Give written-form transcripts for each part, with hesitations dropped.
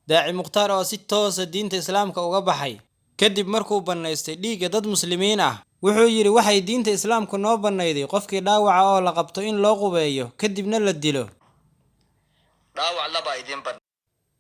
daaci mukhtaar oo si toosa diinta islaamka uga baxay kadib markuu bannaystay dhiigga dad muslimiin ah wuxuu yidhi waxay diinta islaamku noo bannayday qofkii dhaawaca oo la qabto in loo qubeeyo kadibna la dilo.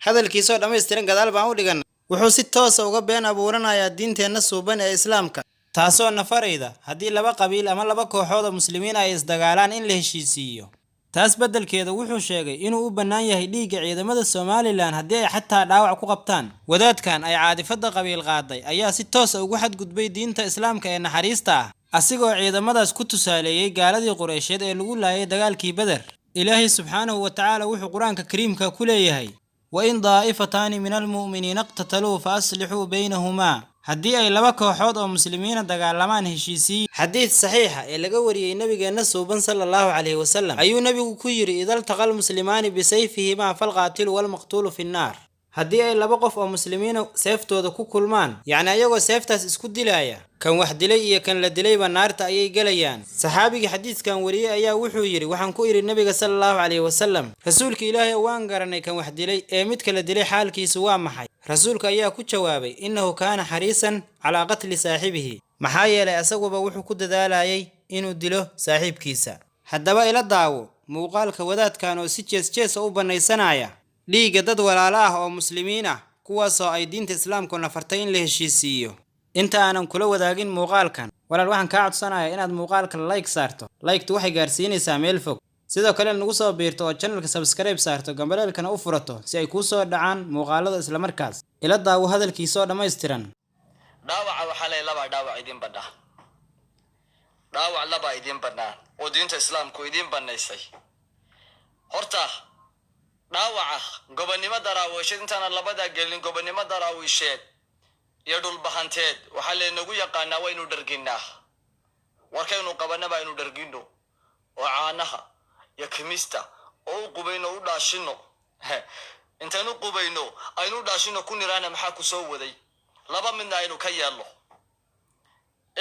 hadalkiisoo dhammaystiran gadaal baan u dhigan wuxuu si toosa uga been abuuranayaa diinteenna suuban ee islaamka taasoo nafarayda haddii laba qabiil ama laba kooxood oo muslimiin ay isdagaalaan in la heshiisiiyo. taas beddelkeeda wuxuu sheegay inuu u bannaan yahay dhiigga ciidamada Somaliland haddii ay xataa dhaawac ku qabtaan. wadaadkan ay caadifada qabiil qaaday ayaa si toos ah ugu xadgudbay diinta islaamka ee naxariista ah asigoo ciidamadaas ku tusaaleeyay gaaladii Quraysheed ee lagu laayay dagaalkii Badar. ilaahay subxaanahu wa ta'aala wuxuu quraanka kariimka ku leeyahay وإن ضائفتان من المؤمنين اقتتلوا فأصلحوا بينهما haddii ay laba kooxood oo muslimiina dagaalamaan heshiisiin. xadiid saxiixa ee laga wariyay nabigeena suuban sallallahu alayhi wasallam ayuu nabigu ku yiri idal taqal muslimaani bisayfihima fal qatil wal maqtul fi an-nar. haddii ay laba qof oo muslimiina seeftooda ku kulmaan yacni ayagoo seeftaas isku dilaya kan wax dilay iyo kan la dilayba naarta ayay galayaan. saxaabiga xadiidkan wariyay ayaa wuxuu yiri waxaan ku iri nabiga sallallahu alayhi wasallam rasuulka ilaahay waan garanay kan wax dilay ee mid kala dilay xaalkiisu waa maxay. rasuulka ayaa ku jawaabay innahu kaana xariisan calaa qatli saaxibihi maxaa yeelay asaguba wuxuu ku dadaalayay inuu dilo saaxiibkiisa. haddaba ila daawo muuqaalka wadaadkan oo si jees u banaysanaya dhiigga dad walaalo ah oo muslimiin ah kuwaasoo ay diinta islaamku nafartay in la heshiisiiyo. inta aanan kula wadaagin muuqaalkan walaal waxaan kaa codsanayaa inaad muuqaalka like saarto. like-tu waxay gaarsiinaysaa meel fog. sidoo kale nagu soo biirto oo channelka subscribe saarto gambaleelkana u furato si ay kuu soo dhacaan muuqaalada isla markaas. ila daawo hadalkiisoo dhammaystiran. dhaawaca waxaa lay laba dhaawac idin badhaa. dhaawac laba idin badhaa oo diinta islaamku idin banaysay. horta dhaawaca gobonimo daraawisheed intaana labada gelin gobonimo daraawisheed iyo dhulbahanteed waxaa leenagu yaqaanaa waynu dharginaa. warkaynu qabanaba aynu dhargino oo caanaha ya kimista oo qubayno u dhaashino intaanu qubayno aynu dhaashino ku niraana maxaa ku soo waday laba midna aynu ka yeelo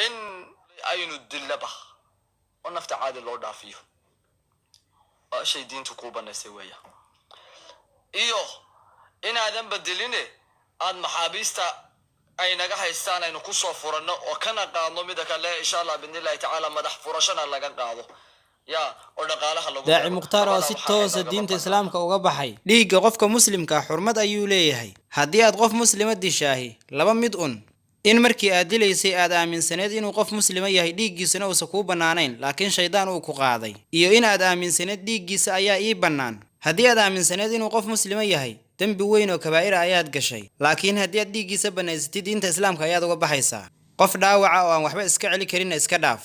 in aynu dilaba oo nafta caadi loo dhaafiyo waa shay diintu ku banaysay weeya iyo inaadan badiline aad maxaabiista ay naga haystaan aynu ku soo furanno oo kana qaadno mid kale insha Allah bidnillahi ta'ala madax furashana laga qaado daaci mukhtaar oo si toosa diinta islaamka uga baxay dhiigga qofka muslimka xurmad ayuu leeyahay. haddii aad qof muslima dishaahi laba mid in markii aad dilaysay aad aaminsaneed inuu qof muslima yahay dhiiggiisana uusan kuu bannaanayn laakiin shaydaan uu ku qaaday iyo in aad aaminsaneed dhiiggiisa ayaa ii bannaan. haddii aad aaminsaneed inuu qof muslima yahay dembi weyn oo kabaa'ir ayaad gashay laakiin haddii aad dhiiggiisa bannaysatid diinta islaamka ayaad uga baxaysaa. qof dhaawaca oo aan waxba iska celi karin iska dhaaf.